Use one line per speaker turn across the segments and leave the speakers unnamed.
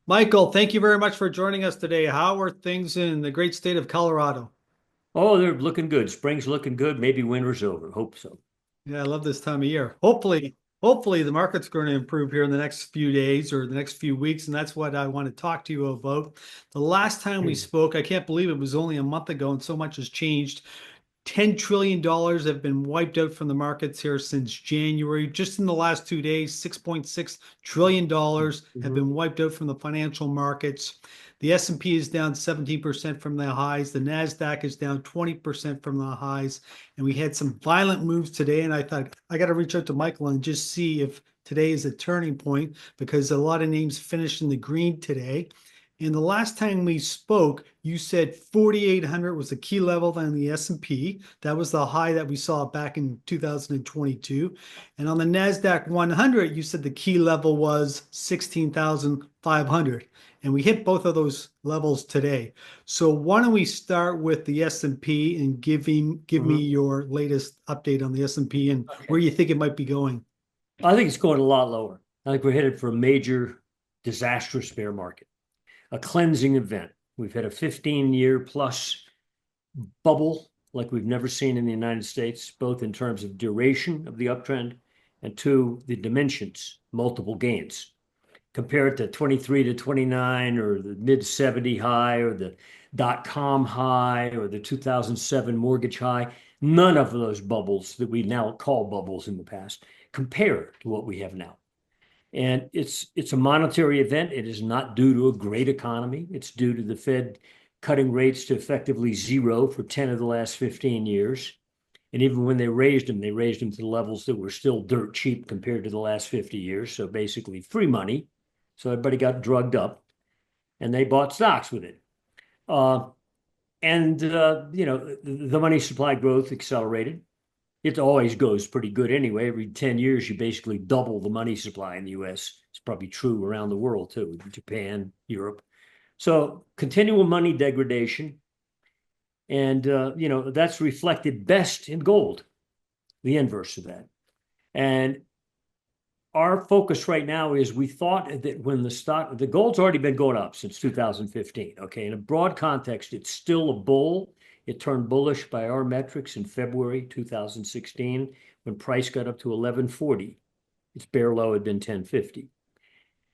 Michael, thank you very much for joining us today. How are things in the great state of Colorado?
Oh, they're looking good. Spring's looking good. Maybe winter's over. Hope so.
Yeah, I love this time of year. Hopefully the market's going to improve here in the next few days or the next few weeks, and that's what I want to talk to you about. The last time we spoke, I can't believe it was only a month ago, and so much has changed. $10 trillion have been wiped out from the markets here since January. Just in the last 2 days, $6.6 trillion have
Mhm.
been wiped out from the financial markets. The S&P is down 17% from the highs. The Nasdaq is down 20% from the highs. And we had some violent moves today. And I thought I got to reach out to Michael and just see if today is a turning point because a lot of names finished in the green today. And the last time we spoke, you said 4,800 was the key level on the S&P. That was the high that we saw back in 2022. And on the NASDAQ 100, you said the key level was 16,500. And we hit both of those levels today. So why don't we start with the S&P and give me
Mhm.
your latest update on the S&P and where
Okay.
you think it might be going.
I think it's going a lot lower. I think we're headed for a major disastrous bear market, a cleansing event. We've had a 15-year plus bubble like we've never seen in the United States, both in terms of duration of the uptrend and two, the dimensions, multiple gains. Compare it to 23 to 29 or the mid 70 high or the dot-com high or the 2007 mortgage high. None of those bubbles that we now call bubbles in the past compare to what we have now. And it's a monetary event. It is not due to a great economy. It's due to the Fed cutting rates to effectively zero for 10 of the last 15 years. And even when they raised them to the levels that were still dirt cheap compared to the last 50 years. So basically free money. So everybody got drugged up and they bought stocks with it. Uh, the money supply growth accelerated. It always goes pretty good anyway. Every 10 years, you basically double the money supply in the US. It's probably true around the world too, Japan, Europe. So continual money degradation. And, that's reflected best in gold, the inverse of that. And our focus right now is we thought that when the gold's already been going up since 2015. Okay. In a broad context, it's still a bull. It turned bullish by our metrics in February 2016 when price got up to 1140. Its bear low had been 1050.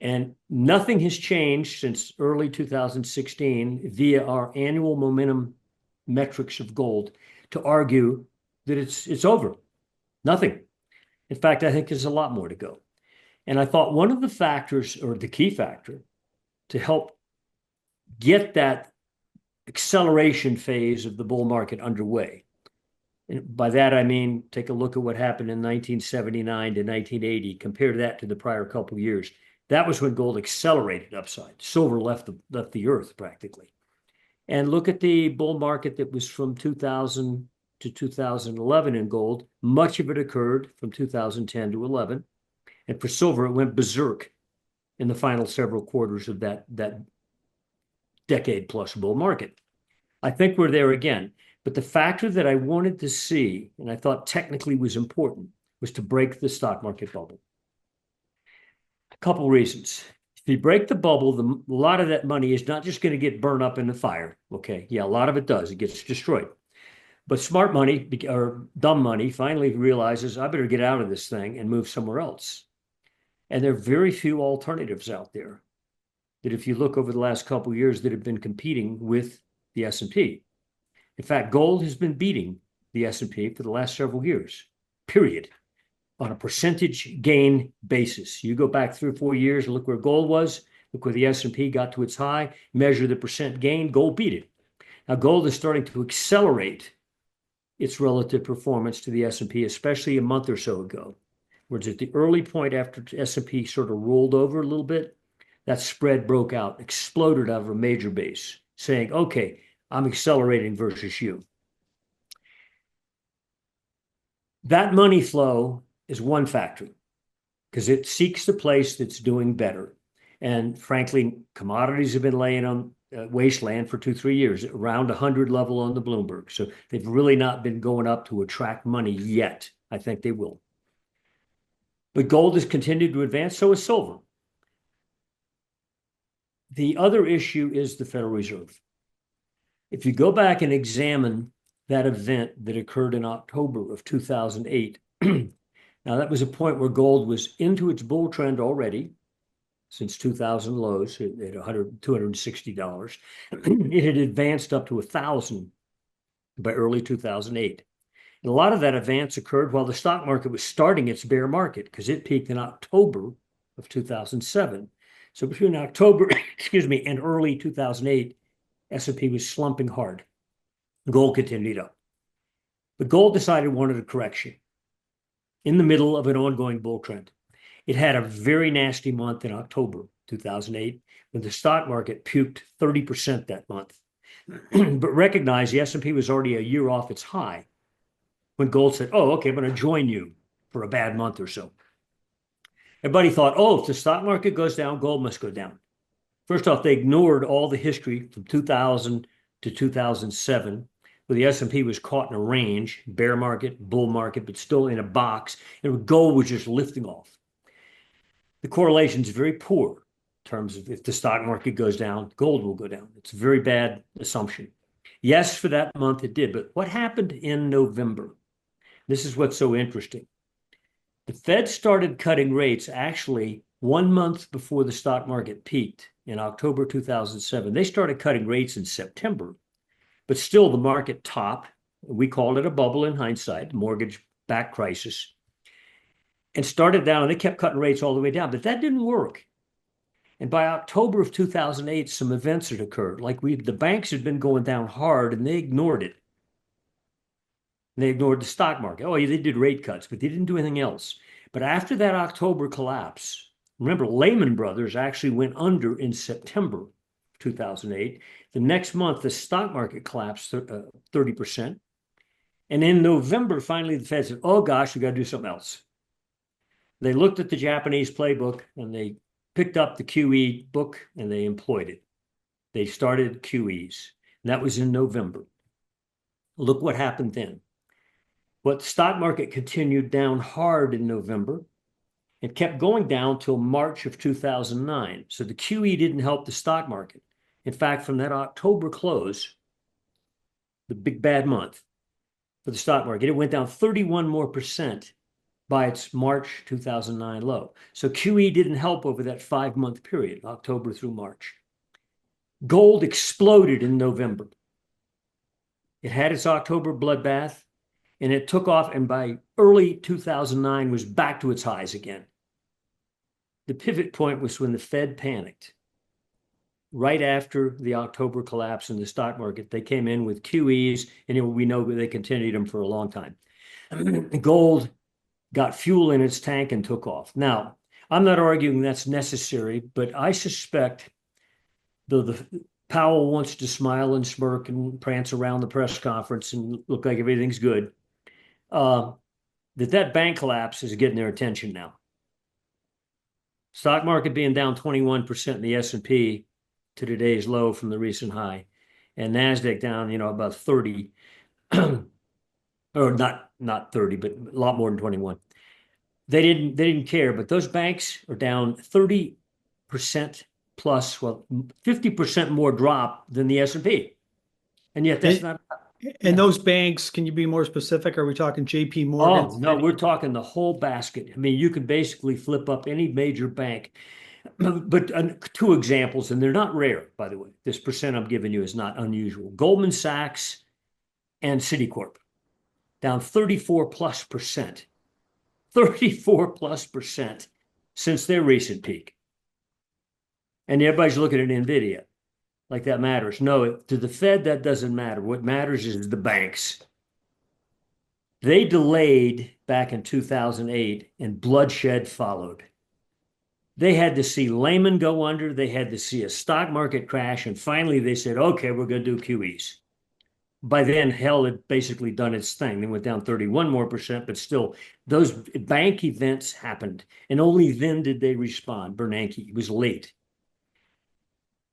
And nothing has changed since early 2016 via our annual momentum metrics of gold to argue that it's over. Nothing. In fact, I think there's a lot more to go. And I thought one of the factors, or the key factor, to help get that acceleration phase of the bull market underway. And by that, I mean, take a look at what happened in 1979 to 1980, compare that to the prior couple of years. That was when gold accelerated upside. Silver left the earth practically. And look at the bull market that was from 2000 to 2011 in gold. Much of it occurred from 2010 to 11. And for silver, it went berserk in the final several quarters of that decade plus bull market. I think we're there again. But the factor that I wanted to see, and I thought technically was important, was to break the stock market bubble. A couple reasons. If you break the bubble, a lot of that money is not just going to get burned up in the fire. Okay. Yeah, a lot of it does. It gets destroyed. But smart money or dumb money finally realizes I better get out of this thing and move somewhere else. And there are very few alternatives out there that if you look over the last couple of years that have been competing with the S&P. In fact, gold has been beating the S&P for the last several years, period, on a percentage gain basis. You go back 3 or 4 years and look where gold was, look where the S&P got to its high, measure the percent gain, gold beat it. Now gold is starting to accelerate its relative performance to the S&P, especially a month or so ago. Whereas at the early point after S&P sort of rolled over a little bit, that spread broke out, exploded out of a major base, saying, okay, I'm accelerating versus you. That money flow is one factor because it seeks the place that's doing better. And frankly, commodities have been laying on wasteland for 2, 3 years, around 100 level on the Bloomberg. So they've really not been going up to attract money yet. I think they will. But gold has continued to advance, so has silver. The other issue is the Federal Reserve. If you go back and examine that event that occurred in October of 2008, now that was a point where gold was into its bull trend already since 2000 lows at $260. It had advanced up to 1,000 by early 2008. And a lot of that advance occurred while the stock market was starting its bear market because it peaked in October of 2007. So between October, and early 2008, S&P was slumping hard. Gold continued up. But gold decided it wanted a correction in the middle of an ongoing bull trend. It had a very nasty month in October 2008 when the stock market puked 30% that month. But recognize the S&P was already a year off its high when gold said, oh, okay, I'm going to join you for a bad month or so. Everybody thought, oh, if the stock market goes down, gold must go down. First off, they ignored all the history from 2000 to 2007, where the S&P was caught in a range, bear market, bull market, but still in a box, and gold was just lifting off. The correlation is very poor in terms of if the stock market goes down, gold will go down. It's a very bad assumption. Yes, for that month it did, but what happened in November? This is what's so interesting. The Fed started cutting rates actually 1 month before the stock market peaked in October 2007. They started cutting rates in September, but still the market top, we called it a bubble in hindsight, mortgage-backed crisis, and started down, and they kept cutting rates all the way down, but that didn't work. And by October of 2008, some events had occurred. Like the banks had been going down hard, and they ignored it. And they ignored the stock market. Oh, yeah, they did rate cuts, but they didn't do anything else. But after that October collapse, remember, Lehman Brothers actually went under in September 2008. The next month, the stock market collapsed 30%. And in November, finally, the Fed said, oh, gosh, we got to do something else. They looked at the Japanese playbook, and they picked up the QE book, and they employed it. They started QEs. And that was in November. Look what happened then. Well, the stock market continued down hard in November. It kept going down till March of 2009. So the QE didn't help the stock market. In fact, from that October close, the big bad month for the stock market, it went down 31% more by its March 2009 low. So QE didn't help over that 5-month period, October through March. Gold exploded in November. It had its October bloodbath, and it took off, and by early 2009 was back to its highs again. The pivot point was when the Fed panicked. Right after the October collapse in the stock market, they came in with QEs, and we know they continued them for a long time. Gold got fuel in its tank and took off. Now, I'm not arguing that's necessary, but I suspect, though the Powell wants to smile and smirk and prance around the press conference and look like everything's good, that bank collapse is getting their attention now. Stock market being down 21% in the S&P to today's low from the recent high, and Nasdaq down, about 30, or not 30, but a lot more than 21. They didn't care, but those banks are down 30% plus, well, 50% more drop than the S&P, and yet that's not.
And those banks, can you be more specific? Are we talking JP Morgan?
Oh, no, we're talking the whole basket. I mean, you can basically flip up any major bank. But 2 examples, and they're not rare, by the way. This percent I'm giving you is not unusual. Goldman Sachs and Citicorp, down 34+%. 34+% since their recent peak. And everybody's looking at NVIDIA like that matters. No, to the Fed, that doesn't matter. What matters is the banks. They delayed back in 2008, and bloodshed followed. They had to see Lehman go under. They had to see a stock market crash. And finally, they said, okay, we're going to do QEs. By then, hell had basically done its thing. They went down 31% more, but still, those bank events happened. And only then did they respond. Bernanke, it was late.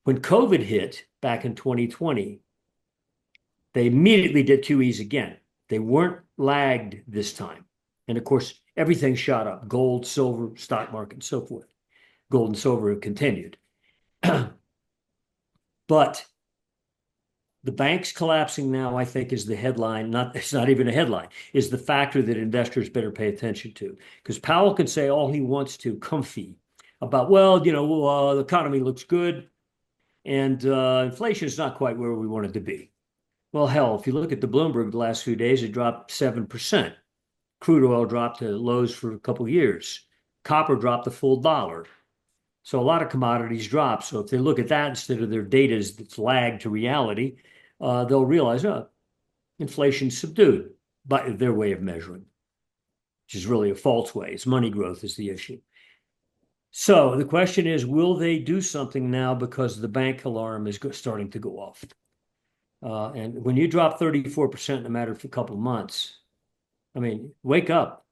When COVID hit back in 2020, they immediately did QEs again. They weren't lagged this time. And of course, everything shot up. Gold, silver, stock market, and so forth. Gold and silver have continued. But the banks collapsing now, I think, is the headline. It's not even a headline, is the factor that investors better pay attention to. Because Powell can say all he wants to, comfy, about, well, the economy looks good and inflation is not quite where we want it to be. Well, hell, if you look at the Bloomberg the last few days, it dropped 7%. Crude oil dropped to lows for a couple of years. Copper dropped a full $1. So a lot of commodities drop. So if they look at that instead of their data that's lagged to reality, they'll realize, inflation's subdued by their way of measuring, which is really a false way. It's money growth is the issue. So the question is, will they do something now because the bank alarm is starting to go off? And when you drop 34% in a matter of a couple of months, I mean, wake up.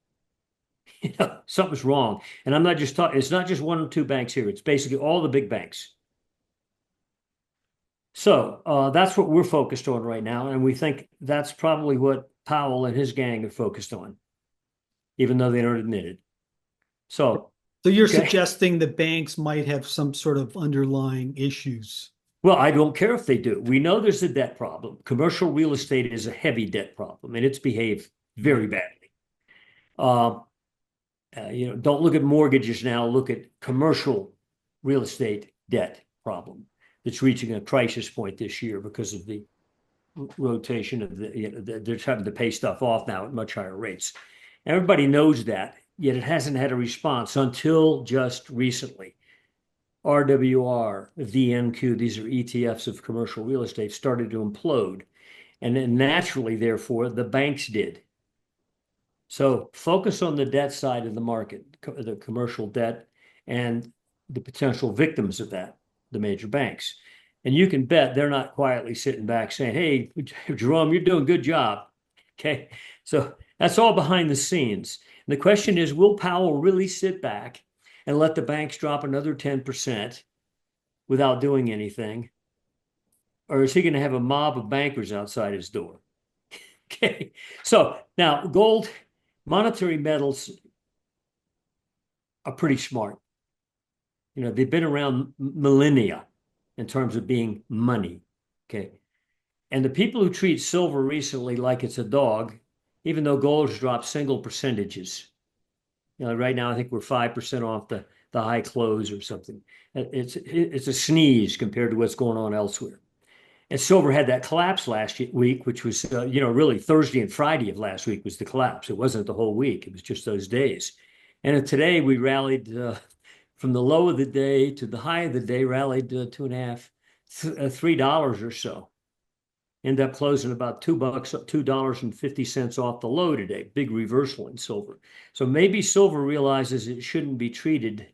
Something's wrong. And I'm not just talking, it's not just one or two banks here. It's basically all the big banks. So that's what we're focused on right now. And we think that's probably what Powell and his gang are focused on, even though they don't admit it. So
you're suggesting the banks might have some sort of underlying issues?
Well, I don't care if they do. We know there's a debt problem. Commercial real estate is a heavy debt problem, and it's behaved very badly. Don't look at mortgages now. Look at commercial real estate debt problem that's reaching a crisis point this year because of the rotation of they're having to pay stuff off now at much higher rates. Everybody knows that, yet it hasn't had a response until just recently. RWR, VNQ, these are ETFs of commercial real estate, started to implode. And then naturally, therefore, the banks did. So focus on the debt side of the market, the commercial debt, and the potential victims of that, the major banks. And you can bet they're not quietly sitting back saying, hey, Jerome, you're doing a good job. Okay. So that's all behind the scenes. And the question is, will Powell really sit back and let the banks drop another 10% without doing anything? Or is he going to have a mob of bankers outside his door? Okay. So now gold, monetary metals are pretty smart. They've been around millennia in terms of being money. Okay. And the people who treat silver recently like it's a dog, even though gold's dropped single percentages. Right now, I think we're 5% off the high close or something. It's a sneeze compared to what's going on elsewhere. And silver had that collapse last week, which was, really Thursday and Friday of last week was the collapse. It wasn't the whole week. It was just those days. And today we rallied from the low of the day to the high of the day, rallied $2.50, $3 or so. End up closing about $2.50 off the low today. Big reversal in silver. So maybe silver realizes it shouldn't be treated,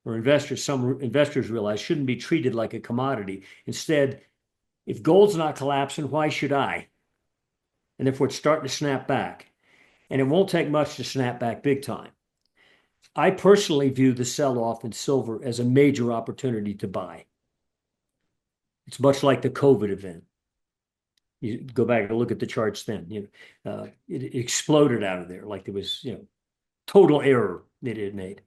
or some investors realize shouldn't be treated like a commodity. Instead, if gold's not collapsing, why should I? And therefore, it's starting to snap back. And it won't take much to snap back big time. I personally view the sell-off in silver as a major opportunity to buy. It's much like the COVID event. You go back and look at the charts then. It exploded out of there like there was, total error that it made.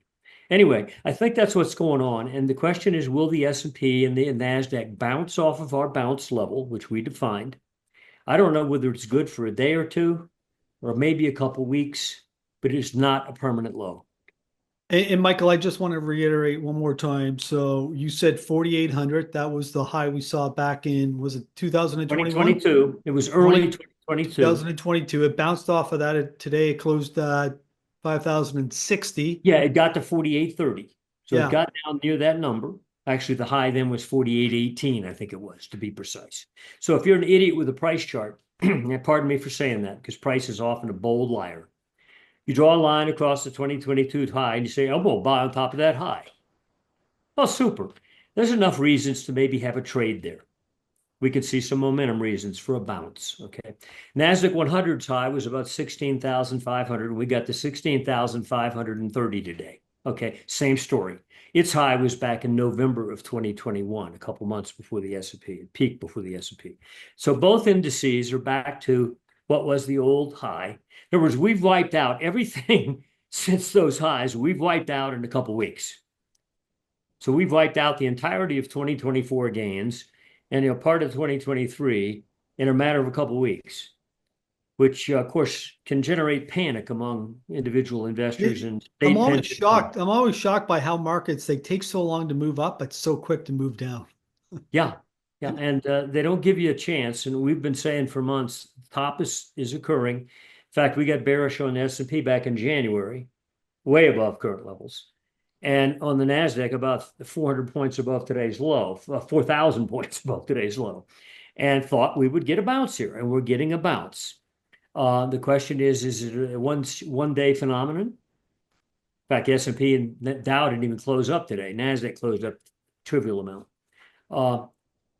Anyway, I think that's what's going on. And the question is, will the S&P and the Nasdaq bounce off of our bounce level, which we defined? I don't know whether it's good for a day or two, or maybe a couple weeks, but it's not a permanent low.
And Michael, I just want to reiterate one more time. So you said 4,800. That was the high we saw back in, was it 2021?
2022. It was early 2022.
2022. It bounced off of that. Today it closed at 5,060.
Yeah, it got to 4,830. So
Yeah.
It got down near that number. Actually, the high then was 4,818, I think it was, to be precise. So if you're an idiot with a price chart, and pardon me for saying that, because price is often a bold liar. You draw a line across the 2022 high and you say, oh, we'll buy on top of that high. Well, super. There's enough reasons to maybe have a trade there. We could see some momentum reasons for a bounce. Okay. NASDAQ 100's high was about 16,500. We got to 16,530 today. Okay. Same story. Its high was back in November of 2021, a couple months before the S&P, it peaked before the S&P. So both indices are back to what was the old high. In other words, we've wiped out everything since those highs. We've wiped out in a couple weeks. So we've wiped out the entirety of 2024 gains. and part of 2023 in a matter of a couple of weeks, which of course can generate panic among individual investors and state pension funds.
I'm always shocked by how markets they take so long to move up, but so quick to move down.
Yeah, yeah, and they don't give you a chance. And we've been saying for months, top is occurring. In fact, we got bearish on the S&P back in January, way above current levels, and on the Nasdaq about 400 points above today's low, 4,000 points above today's low, and thought we would get a bounce here, and we're getting a bounce. The question is it a one day phenomenon? In fact, S&P and Dow didn't even close up today. Nasdaq closed up trivial amount. But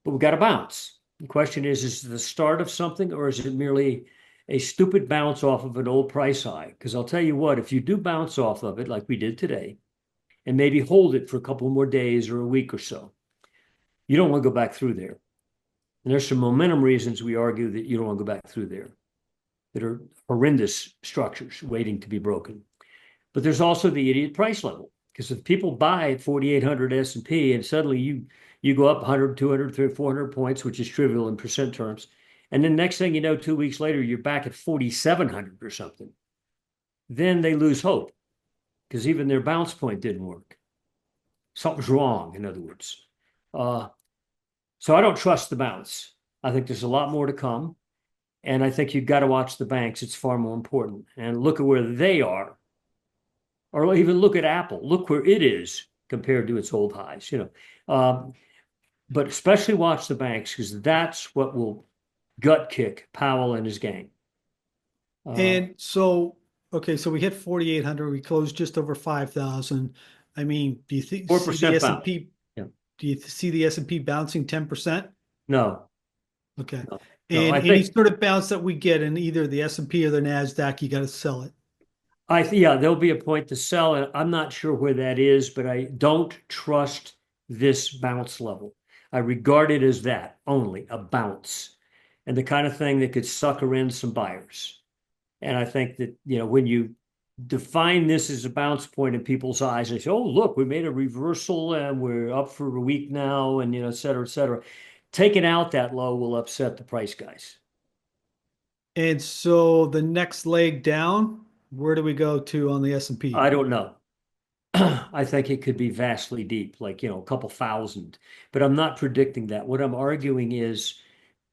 we got a bounce. The question is it the start of something, or is it merely a stupid bounce off of an old price high? Because I'll tell you what, if you do bounce off of it like we did today, and maybe hold it for a couple more days or a week or so, you don't want to go back through there. And there's some momentum reasons we argue that you don't want to go back through there that are horrendous structures waiting to be broken. But there's also the idiot price level. Because if people buy at 4,800 S&P and suddenly you go up 100, 200, 300, 400 points, which is trivial in percent terms, and then next thing you know, 2 weeks later, you're back at 4,700 or something, then they lose hope because even their bounce point didn't work. Something's wrong, in other words. So I don't trust the bounce. I think there's a lot more to come. And I think you've got to watch the banks. It's far more important. And look at where they are. Or even look at Apple. Look where it is compared to its old highs. But especially watch the banks, because that's what will gut kick Powell and his gang.
And so, okay, so we hit 4,800. We closed just over 5,000. I mean, do you see the
4%
S&P?
Yeah.
Do you see the S&P bouncing 10%?
No.
Okay.
No.
And
I
any
think
sort of bounce that we get in either the S&P or the Nasdaq, you got to sell it.
yeah, there'll be a point to sell, and I'm not sure where that is, but I don't trust this bounce level. I regard it as that only, a bounce, and the kind of thing that could sucker in some buyers. And I think that, when you define this as a bounce point in people's eyes, they say, oh, look, we made a reversal and we're up for a week now, and, et cetera, et cetera. Taking out that low will upset the price guys.
And so the next leg down, where do we go to on the S&P?
I don't know. I think it could be vastly deep, like, a couple thousand, but I'm not predicting that. What I'm arguing is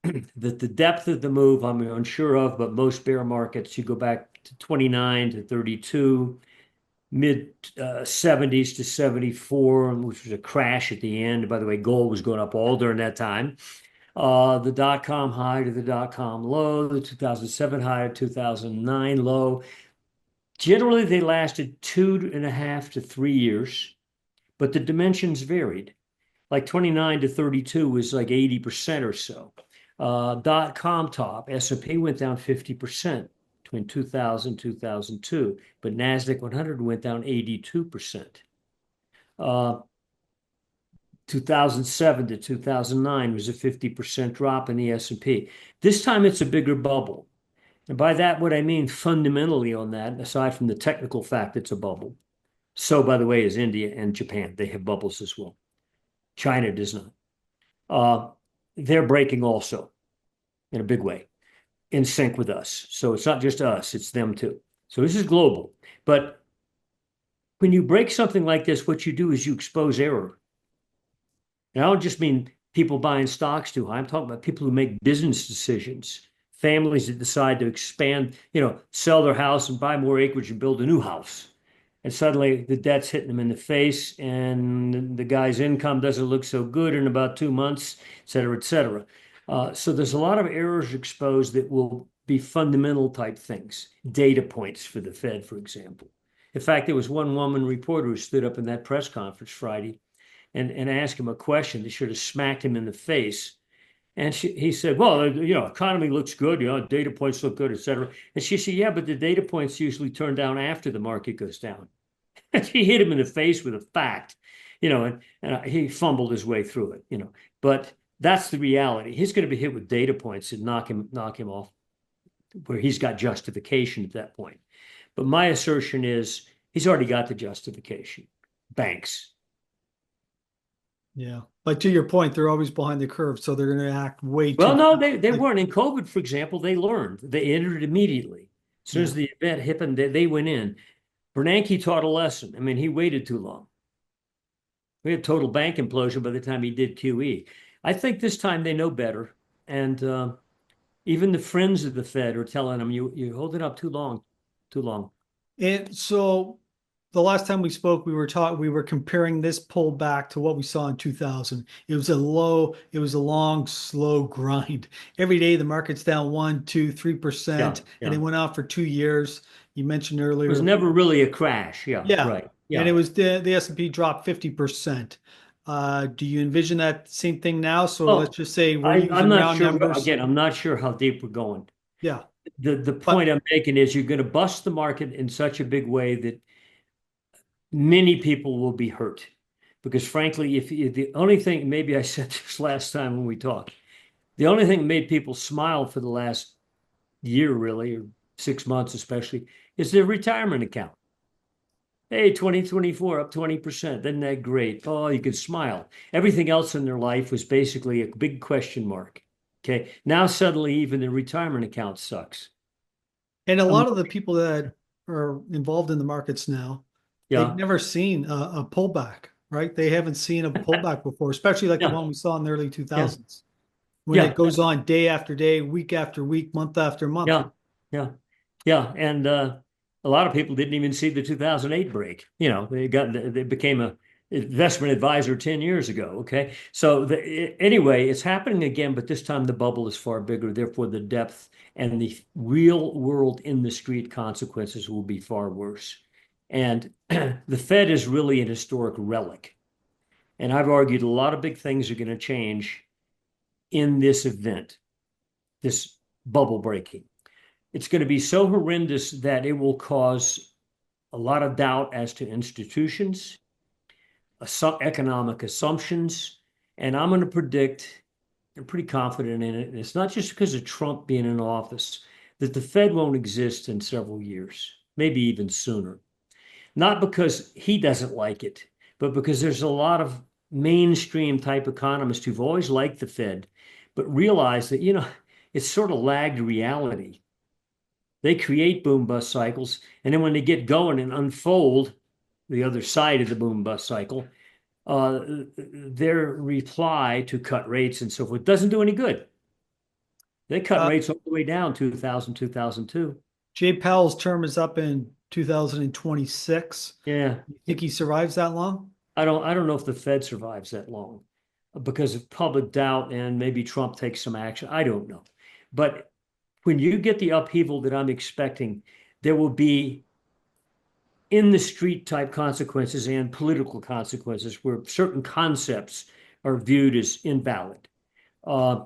that the depth of the move I'm unsure of, but most bear markets, you go back to 29 to 32, mid 70s to 74, which was a crash at the end. By the way, gold was going up all during that time. The dot-com high to the dot-com low, the 2007 high to 2009 low. Generally, they lasted 2.5 to 3 years, but the dimensions varied. Like 29 to 32 was like 80% or so. Dot-com top, S&P went down 50% between 2000 and 2002, but NASDAQ 100 went down 82%. 2007 to 2009 was a 50% drop in the S&P. This time it's a bigger bubble. And by that, what I mean fundamentally on that, aside from the technical fact it's a bubble. So, by the way, is India and Japan. They have bubbles as well. China does not. They're breaking also in a big way, in sync with us. So it's not just us, it's them too. So this is global. But when you break something like this, what you do is you expose error. And I don't just mean people buying stocks too high. I'm talking about people who make business decisions, families that decide to expand, sell their house and buy more acreage and build a new house. And suddenly the debt's hitting them in the face, and the guy's income doesn't look so good in about 2 months, et cetera, et cetera. So there's a lot of errors exposed that will be fundamental type things, data points for the Fed, for example. In fact, there was one woman reporter who stood up in that press conference Friday and asked him a question that should have smacked him in the face. And he said, well, economy looks good, data points look good, et cetera. And she said, yeah, but the data points usually turn down after the market goes down. And he hit him in the face with a fact, and he fumbled his way through it, But that's the reality. He's going to be hit with data points that knock him off where he's got justification at that point. But my assertion is he's already got the justification. Banks.
Yeah. But to your point, they're always behind the curve, so they're going to act way
Well,
too
no,
fast.
they
Like,
weren't. In COVID, for example, they learned. They entered immediately. As soon as
yeah.
the event happened, they went in. Bernanke taught a lesson. I mean, he waited too long. We had total bank implosion by the time he did QE. I think this time they know better. And even the friends of the Fed are telling them, you hold it up too long, too long.
And so the last time we spoke, we were comparing this pullback to what we saw in 2000. It was a long, slow grind. Every day the market's down 1, 2,
Yeah,
3%, and it
yeah.
went on for 2 years. You mentioned
It was
earlier.
never really a crash. Yeah,
Yeah.
right.
And it
Yeah.
was the S&P dropped 50%. Do you envision that same thing now? So let's
Oh,
just say we're
I'm
using
not
round
sure.
numbers.
Again, I'm not sure how deep we're going.
Yeah.
The point
But
I'm making is you're going to bust the market in such a big way that many people will be hurt. Because frankly, if the only thing, maybe I said this last time when we talked, the only thing that made people smile for the last year, really, or 6 months especially, is their retirement account. Hey, 2024 up 20%. Isn't that great? Oh, you could smile. Everything else in their life was basically a big question mark. Okay. Now suddenly even the retirement account sucks.
and a
Um,
lot of the people that are involved in the markets now, they've
yeah.
never seen a pullback, right? They haven't seen a pullback before, especially like the
Yeah.
one we saw in the early
Yeah.
2000s, when it
Yeah.
goes on day after day, week after week, month after month.
Yeah. Yeah. Yeah. And a lot of people didn't even see the 2008 break. They became a investment advisor 10 years ago. Okay. So anyway, it's happening again, but this time the bubble is far bigger. Therefore, the depth and the real world in the street consequences will be far worse. And the Fed is really an historic relic. And I've argued a lot of big things are going to change in this event, this bubble breaking. It's going to be so horrendous that it will cause a lot of doubt as to institutions, economic assumptions, and I'm going to predict, I'm pretty confident in it, and it's not just because of Trump being in office, that the Fed won't exist in several years, maybe even sooner. Not because he doesn't like it, but because there's a lot of mainstream type economists who've always liked the Fed, but realize that, it's sort of lagged reality. They create boom bust cycles, and then when they get going and unfold the other side of the boom bust cycle, their reply to cut rates and so forth doesn't do any good. They cut
Uh,
rates all the way down 2000, 2002.
Jay Powell's term is up in 2026.
Yeah,
You think he survives that long?
I don't know if the Fed survives that long because of public doubt and maybe Trump takes some action. I don't know. But when you get the upheaval that I'm expecting, there will be in the street type consequences and political consequences where certain concepts are viewed as invalid. Uh,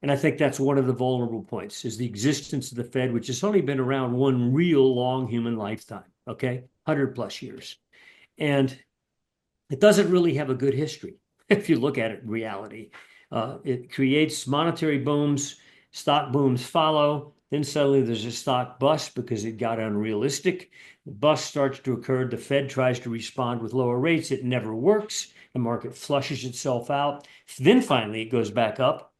and I think that's one of the vulnerable points is the existence of the Fed, which has only been around one real long human lifetime, okay, 100 plus years. And it doesn't really have a good history if you look at it in reality. It creates monetary booms, stock booms follow. Then suddenly there's a stock bust because it got unrealistic. The bust starts to occur. The Fed tries to respond with lower rates. It never works. The market flushes itself out. Then finally it goes back up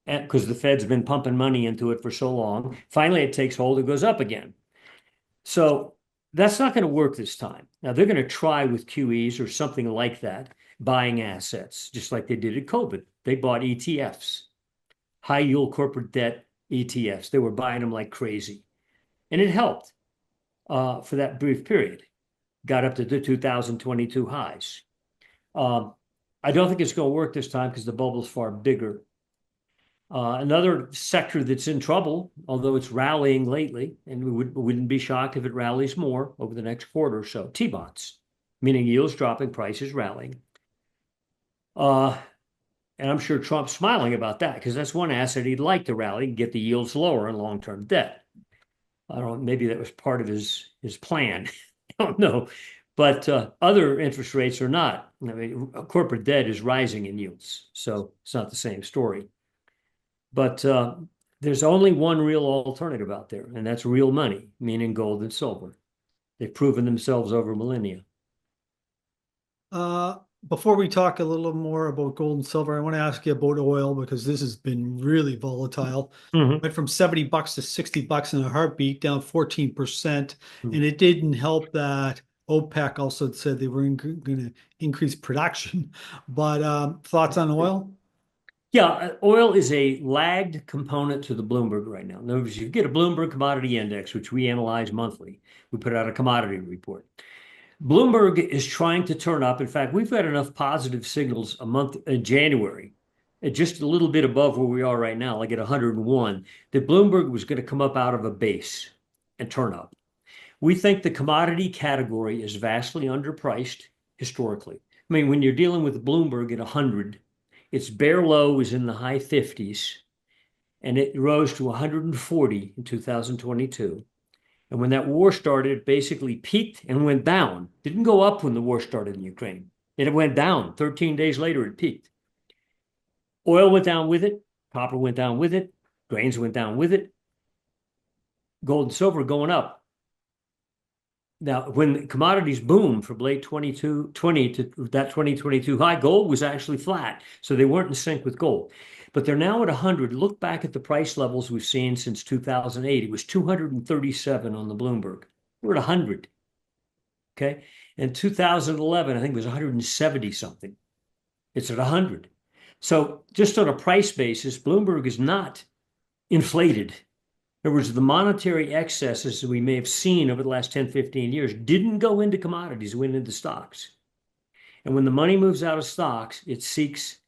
because the Fed's been pumping money into it for so long. Finally it takes hold. It goes up again. So that's not going to work this time. Now they're going to try with QEs or something like that, buying assets, just like they did at COVID. They bought ETFs, high yield corporate debt ETFs. They were buying them like crazy. And it helped for that brief period. Got up to the 2022 highs. Um, I don't think it's going to work this time because the bubble's far bigger. Another sector that's in trouble, although it's rallying lately, and we wouldn't be shocked if it rallies more over the next quarter or so, T-bonds, meaning yields dropping, prices rallying. And I'm sure Trump's smiling about that because that's one asset he'd like to rally and get the yields lower in long-term debt. I don't know, maybe that was part of his plan. I don't know. But other interest rates are not. I mean, corporate debt is rising in yields, so it's not the same story. But there's only one real alternative out there, and that's real money, meaning gold and silver. They've proven themselves over millennia.
Before we talk a little more about gold and silver, I want to ask you about oil because this has been really volatile.
Mhm.
Went from $70 to $60 in a heartbeat, down 14%.
Mhm.
And it didn't help that OPEC also said they were going to increase production. But thoughts on oil?
Yeah, oil is a lagged component to the Bloomberg right now. In other words, you get a Bloomberg Commodity Index, which we analyze monthly. We put out a commodity report. Bloomberg is trying to turn up. In fact, we've got enough positive signals a month in January, at just a little bit above where we are right now, like at 101, that Bloomberg was going to come up out of a base and turn up. We think the commodity category is vastly underpriced historically. I mean, when you're dealing with Bloomberg at 100, its bare low is in the high 50s, and it rose to 140 in 2022. And when that war started, it basically peaked and went down. Didn't go up when the war started in Ukraine. It went down. 13 days later, it peaked. Oil went down with it. Copper went down with it. Grains went down with it. Gold and silver going up. Now, when commodities boomed from late 2020 to that 2022 high, gold was actually flat. So they weren't in sync with gold. But they're now at 100. Look back at the price levels we've seen since 2008. It was 237 on the Bloomberg. We're at 100. Okay. In 2011, I think it was 170 something. It's at 100. So just on a price basis, Bloomberg is not inflated. In other words, the monetary excesses that we may have seen over the last 10, 15 years didn't go into commodities, it went into stocks. And when the money moves out of stocks, it seeks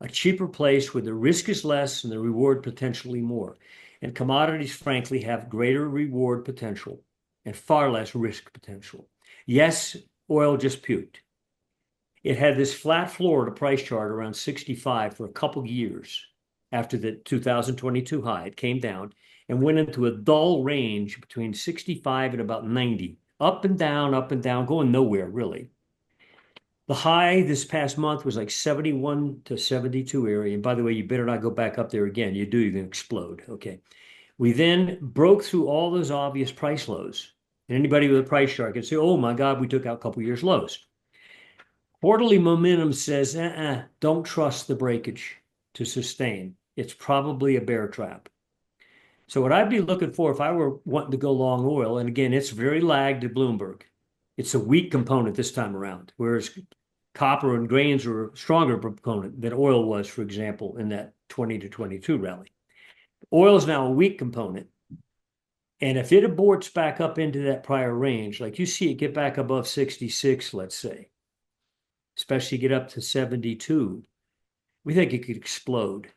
a cheaper place where the risk is less and the reward potentially more. And commodities, frankly, have greater reward potential and far less risk potential. Yes, oil just puked. It had this flat floor at a price chart around 65 for a couple years after the 2022 high. It came down and went into a dull range between 65 and about 90, up and down, going nowhere really. The high this past month was like 71 to 72 area. And by the way, you better not go back up there again. You do, you're going to explode. Okay. We then broke through all those obvious price lows. And anybody with a price chart can say, oh my God, we took out a couple years lows. Quarterly momentum says, don't trust the breakage to sustain. It's probably a bear trap. So what I'd be looking for if I were wanting to go long oil, and again, it's very lagged at Bloomberg. It's a weak component this time around, whereas copper and grains are a stronger component than oil was, for example, in that 20 to 22 rally. Oil is now a weak component. And if it aborts back up into that prior range, like you see it get back above 66, let's say, especially get up to 72, we think it could explode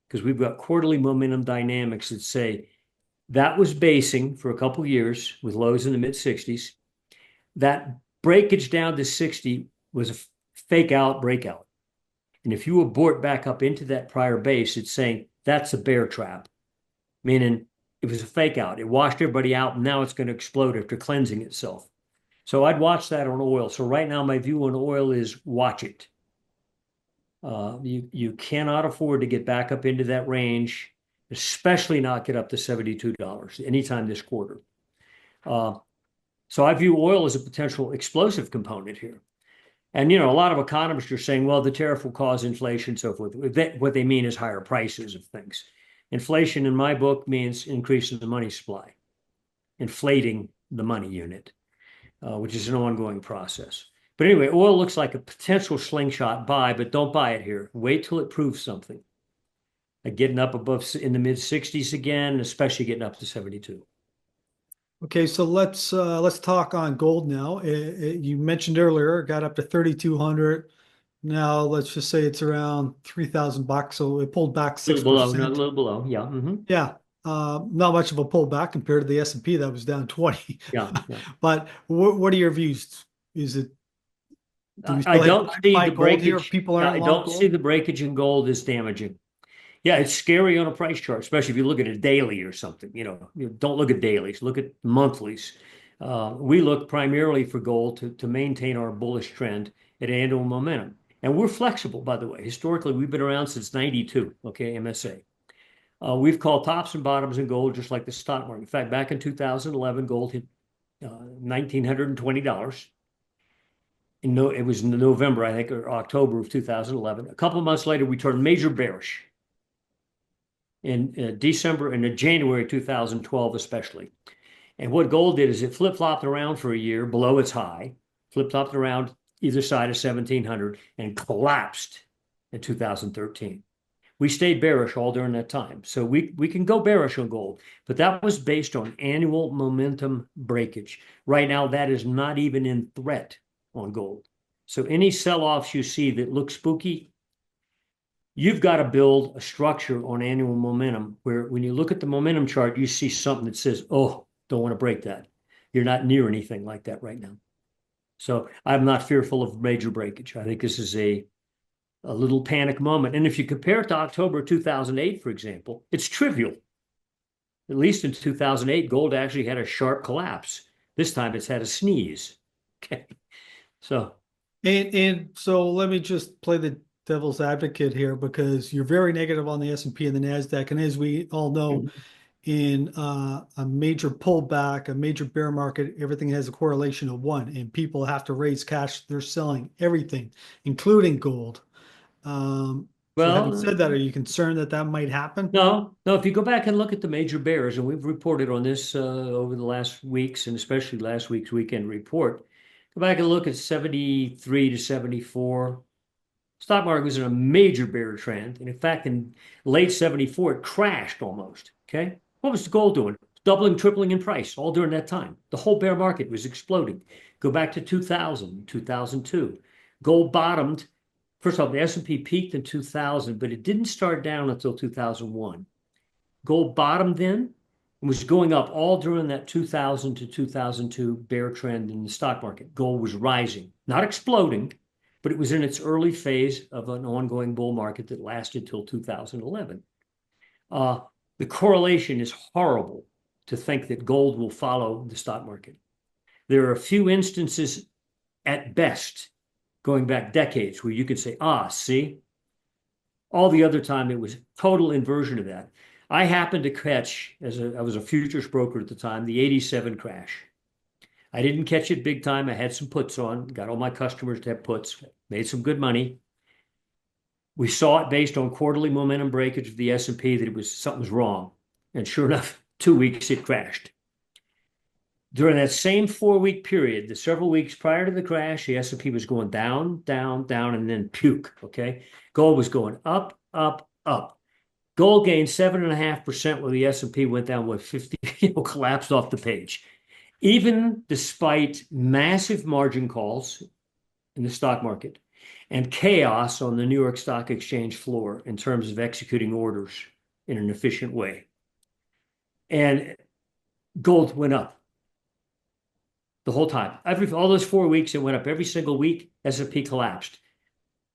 because we've got quarterly momentum dynamics that say that was basing for a couple years with lows in the mid 60s. That breakage down to 60 was a fake out breakout. And if you abort back up into that prior base, it's saying that's a bear trap, meaning it was a fake out. It washed everybody out, and now it's going to explode after cleansing itself. So I'd watch that on oil. So right now, my view on oil is watch it. You cannot afford to get back up into that range, especially not get up to $72 anytime this quarter. So I view oil as a potential explosive component here. And, a lot of economists are saying, well, the tariff will cause inflation, so forth. What they mean is higher prices of things. Inflation, in my book, means increasing the money supply, inflating the money unit, which is an ongoing process. But anyway, oil looks like a potential slingshot buy, but don't buy it here. Wait till it proves something. Like getting up above in the mid 60s again, especially getting up to 72.
Okay, so let's talk on gold now. You mentioned earlier it got up to 3,200. Now let's just say it's around $3,000, so it pulled back
A little below, not a
6%.
little below. Yeah.
Yeah, not much of a pullback compared to the S&P that was down 20.
Yeah. Yeah.
But what are your views? Is it Do we
I
still have
don't
time to
see
buy
the
gold here if
breakage.
people
Yeah,
aren't
I
long
don't see
gold?
the breakage in gold as damaging. Yeah, it's scary on a price chart, especially if you look at it daily or something. Don't look at dailies, look at monthlies. We look primarily for gold to maintain our bullish trend at annual momentum. And we're flexible, by the way. Historically, we've been around since 92, okay, MSA. We've called tops and bottoms in gold just like the stock market. In fact, back in 2011, gold hit $1,920. no, it was in November, I think, or October of 2011. A couple of months later, we turned major bearish in December and in January 2012, especially. And what gold did is it flip-flopped around for a year below its high, flip-flopped around either side of 1700 and collapsed in 2013. We stayed bearish all during that time. So we can go bearish on gold, but that was based on annual momentum breakage. Right now, that is not even in threat on gold. So any sell-offs you see that look spooky, you've got to build a structure on annual momentum where when you look at the momentum chart, you see something that says, oh, don't want to break that. You're not near anything like that right now. So I'm not fearful of major breakage. I think this is a little panic moment. And if you compare it to October 2008, for example, it's trivial. At least in 2008, gold actually had a sharp collapse. This time it's had a sneeze. Okay. So.
And so let me just play the devil's advocate here, because you're very negative on the S&P and the Nasdaq. And as we all know, in a major pullback, a major bear market, everything has a correlation of one, and people have to raise cash. They're selling everything, including gold. So having said that, are you concerned that that might happen?
No. If you go back and look at the major bears, and we've reported on this over the last weeks, and especially last week's weekend report, go back and look at 73 to 74. Stock market was in a major bear trend. And in fact, in late 74, it crashed almost. Okay. What was the gold doing? Doubling, tripling in price all during that time. The whole bear market was exploding. Go back to 2000, 2002. Gold bottomed. First off, the S&P peaked in 2000, but it didn't start down until 2001. Gold bottomed then and was going up all during that 2000 to 2002 bear trend in the stock market. Gold was rising, not exploding, but it was in its early phase of an ongoing bull market that lasted till 2011. The correlation is horrible to think that gold will follow the stock market. There are a few instances at best going back decades where you could say, see, all the other time it was total inversion of that. I happened to catch, I was a futures broker at the time, the 87 crash. I didn't catch it big time. I had some puts on, got all my customers to have puts, made some good money. We saw it based on quarterly momentum breakage of the S&P that something was wrong. And sure enough, 2 weeks it crashed. During that same 4-week period, the several weeks prior to the crash, the S&P was going down, down, down, and then puke, okay? Gold was going up, up, up. Gold gained 7.5% while the S&P went down with 50, collapsed off the page. Even despite massive margin calls in the stock market and chaos on the New York Stock Exchange floor in terms of executing orders in an efficient way. And gold went up the whole time. All those 4 weeks, it went up every single week. S&P collapsed.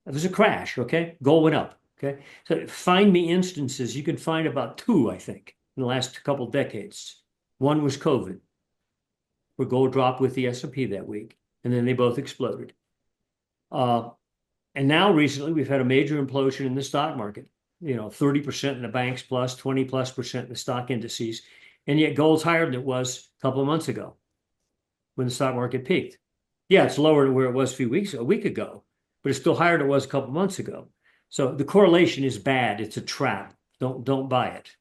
It was a crash, okay? Gold went up, okay? So find me instances. You can find about 2, I think, in the last couple of decades. One was COVID, where gold dropped with the S&P that week, and then they both exploded. And now recently, we've had a major implosion in the stock market. 30% in the banks plus, 20+% in the stock indices, and yet gold's higher than it was a couple of months ago when the stock market peaked. Yeah, it's lower than where it was a week ago, but it's still higher than it was a couple of months ago. So the correlation is bad. It's a trap. Don't buy it.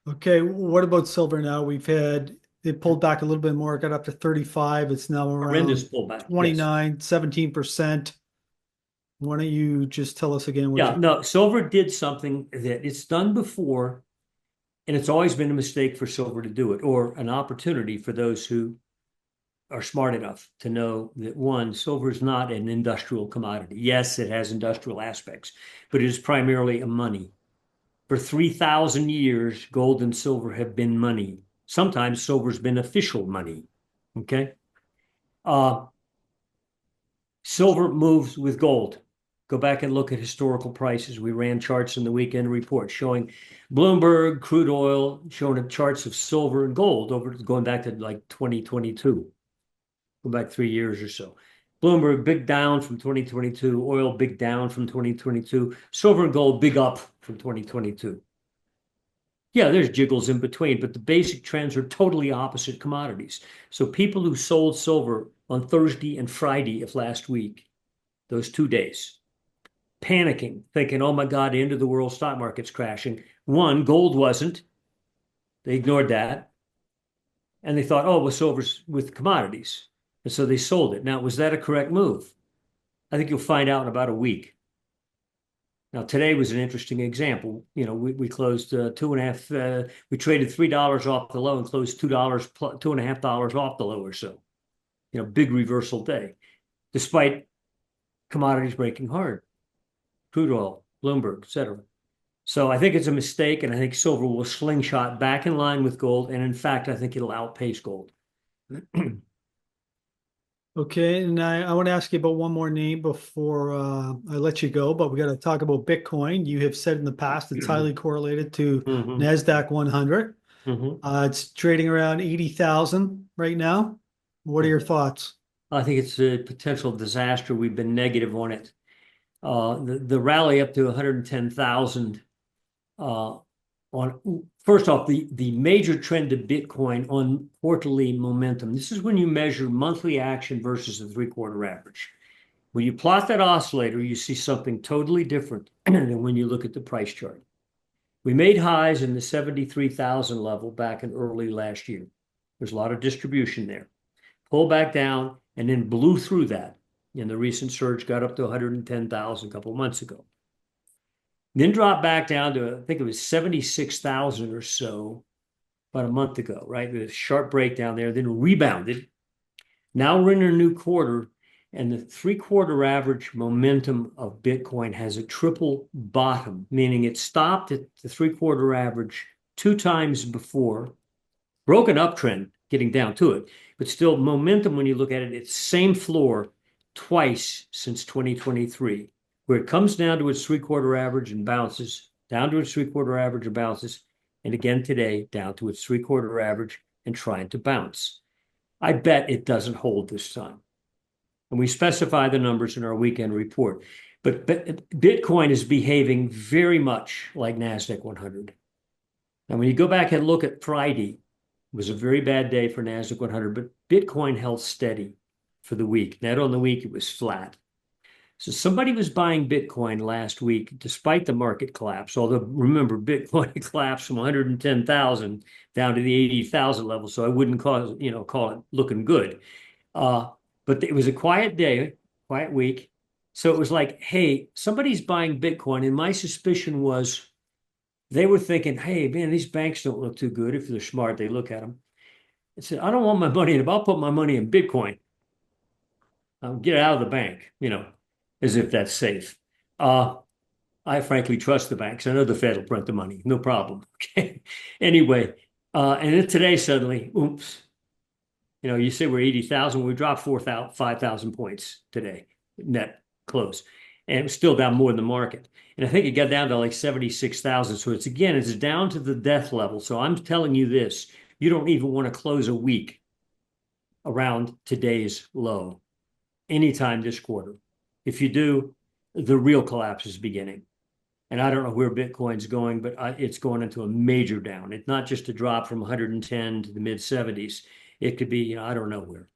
Okay, what about silver now? It pulled back a little bit more, got up to 35. It's now around
Horrendous pullback.
29, yes. 17%. Why don't you just tell us again what
silver did something that it's done before, and it's always been a mistake for silver to do it, or an opportunity for those who are smart enough to know that, one, silver is not an industrial commodity. Yes, it has industrial aspects, but it is primarily a money. For 3,000 years, gold and silver have been money. Sometimes silver's been official money, okay? Silver moves with gold. Go back and look at historical prices. We ran charts in the weekend report showing Bloomberg, crude oil, showing charts of silver and gold going back to like 2022. Go back 3 years or so. Bloomberg, big down from 2022. Oil, big down from 2022. Silver and gold, big up from 2022. Yeah, there's jiggles in between, but the basic trends are totally opposite commodities. So people who sold silver on Thursday and Friday of last week, those 2 days, panicking, thinking, oh my God, the end of the world, stock market's crashing. One, gold wasn't. They ignored that. And they thought, oh, well, silver's with commodities. And so they sold it. Now, was that a correct move? I think you'll find out in about a week. Now, today was an interesting example. We closed two and a half, we traded $3 off the low and closed $2, $2.50 off the low or so. Big reversal day, despite commodities breaking hard, crude oil, Bloomberg, et cetera. So I think it's a mistake, and I think silver will slingshot back in line with gold. And in fact, I think it'll outpace gold.
Okay, and I want to ask you about one more name before I let you go, but we got to talk about Bitcoin. You have said in the past it's highly correlated to
Mhm,
NASDAQ 100.
mhm.
It's trading around 80,000 right now. What are your thoughts?
I think it's a potential disaster. We've been negative on it. The rally up to 110,000 on first off, the major trend of Bitcoin on quarterly momentum. This is when you measure monthly action versus the three-quarter average. When you plot that oscillator, you see something totally different than when you look at the price chart. We made highs in the 73,000 level back in early last year. There's a lot of distribution there. Pulled back down and then blew through that. And the recent surge got up to 110,000 a couple of months ago. Then dropped back down to, I think it was 76,000 or so about a month ago, right? With a sharp breakdown there, then rebounded. Now we're in a new quarter, and the three-quarter average momentum of Bitcoin has a triple bottom, meaning it stopped at the three-quarter average 2 times before, broken uptrend getting down to it, but still momentum when you look at it, it's same floor twice since 2023, where it comes down to its three-quarter average and bounces, down to its three-quarter average and bounces, and again today down to its three-quarter average and trying to bounce. I bet it doesn't hold this time. And we specify the numbers in our weekend report. But Bitcoin is behaving very much like NASDAQ 100. Now, when you go back and look at Friday, it was a very bad day for NASDAQ 100, but Bitcoin held steady for the week. Net on the week, it was flat. So somebody was buying Bitcoin last week despite the market collapse. Although remember, Bitcoin collapsed from 110,000 down to the 80,000 level. So I wouldn't call it looking good. But it was a quiet day, quiet week. So it was like, hey, somebody's buying Bitcoin. And my suspicion was they were thinking, hey, man, these banks don't look too good. If they're smart, they look at them. I said, I don't want my money in it. I'll put my money in Bitcoin. I'll get it out of the bank, as if that's safe. I frankly trust the banks. I know the Fed will print the money, no problem. Okay. Anyway, and then today suddenly, oops, you say we're 80,000, we dropped 5,000 points today, net close, and it was still down more than the market. And I think it got down to like 76,000. So it's down to the death level. So I'm telling you this, you don't even want to close a week around today's low anytime this quarter. If you do, the real collapse is beginning. And I don't know where Bitcoin's going, but it's going into a major down. It's not just a drop from 110 to the mid 70s. It could be, I don't know where,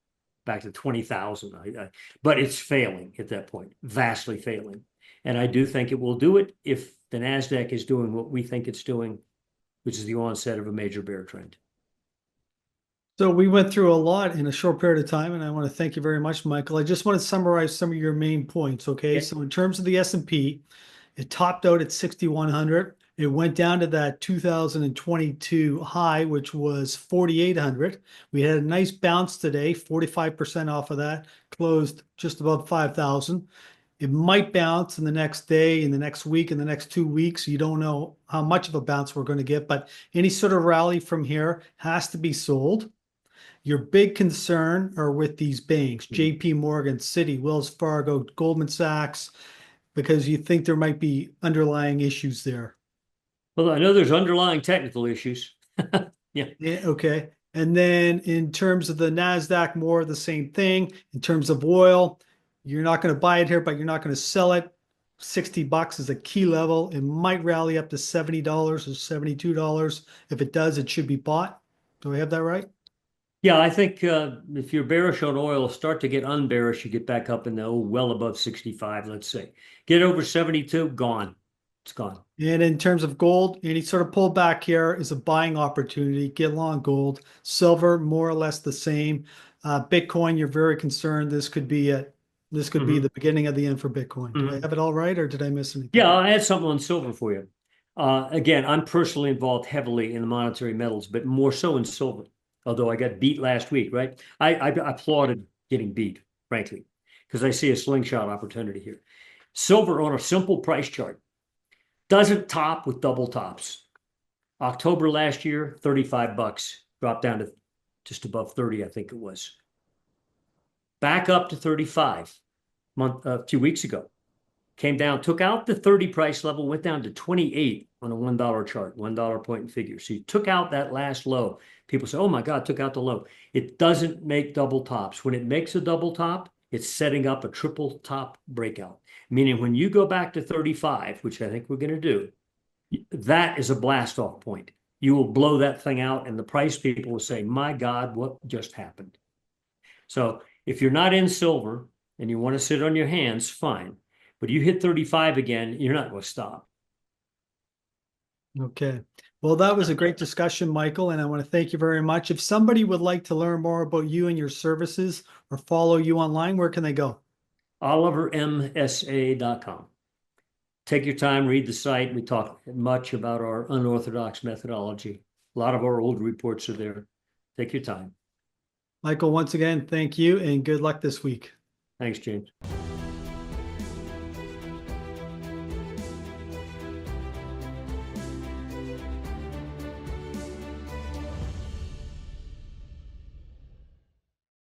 back to 20,000. But it's failing at that point, vastly failing. And I do think it will do it if the NASDAQ is doing what we think it's doing, which is the onset of a major bear trend.
So we went through a lot in a short period of time, and I want to thank you very much, Michael. I just want to summarize some of your main points. Okay,
Yeah.
so in terms of the S&P, it topped out at 6,100. It went down to that 2022 high, which was 4,800. We had a nice bounce today, 45% off of that, closed just above 5,000. It might bounce in the next day, in the next week, in the next 2 weeks. You don't know how much of a bounce we're going to get, but any sort of rally from here has to be sold. Your big concern are with these banks, JP Morgan, Citi, Wells Fargo, Goldman Sachs, because you think there might be underlying issues there.
Well, I know there's underlying technical issues. Yeah.
Yeah, okay. And then in terms of the NASDAQ, more of the same thing. In terms of oil, you're not going to buy it here, but you're not going to sell it. $60 is a key level. It might rally up to $70 or $72. If it does, it should be bought. Do I have that right?
Yeah, I think if you're bearish on oil, start to get unbearish, you get back up in the well above 65, let's say. Get over 72, gone. It's gone.
And in terms of gold, any sort of pullback here is a buying opportunity. Get long gold. Silver, more or less the same. Bitcoin, you're very concerned. This could be it. This could be the beginning of the end for Bitcoin. Do I have it all right, or did I miss anything?
Yeah, I had something on silver for you. Again, I'm personally involved heavily in the monetary metals, but more so in silver. Although I got beat last week, right? I applauded getting beat, frankly, because I see a slingshot opportunity here. Silver on a simple price chart doesn't top with double tops. October last year, $35, dropped down to just above 30, I think it was. Back up to 35 a few weeks ago. Came down, took out the 30 price level, went down to 28 on a $1 chart, $1 point and figure. So you took out that last low. People say, oh my God, took out the low. It doesn't make double tops. When it makes a double top, it's setting up a triple top breakout. Meaning when you go back to 35, which I think we're going to do, that is a blast off point. You will blow that thing out and the price people will say, my God, what just happened? So if you're not in silver and you want to sit on your hands, fine. But you hit 35 again, you're not going to stop.
Okay. Well, that was a great discussion, Michael, and I want to thank you very much. If somebody would like to learn more about you and your services or follow you online, where can they go?
OliverMSA.com. Take your time, read the site. We talk much about our unorthodox methodology. A lot of our old reports are there. Take your time.
Michael, once again, thank you and good luck this week.
Thanks, James.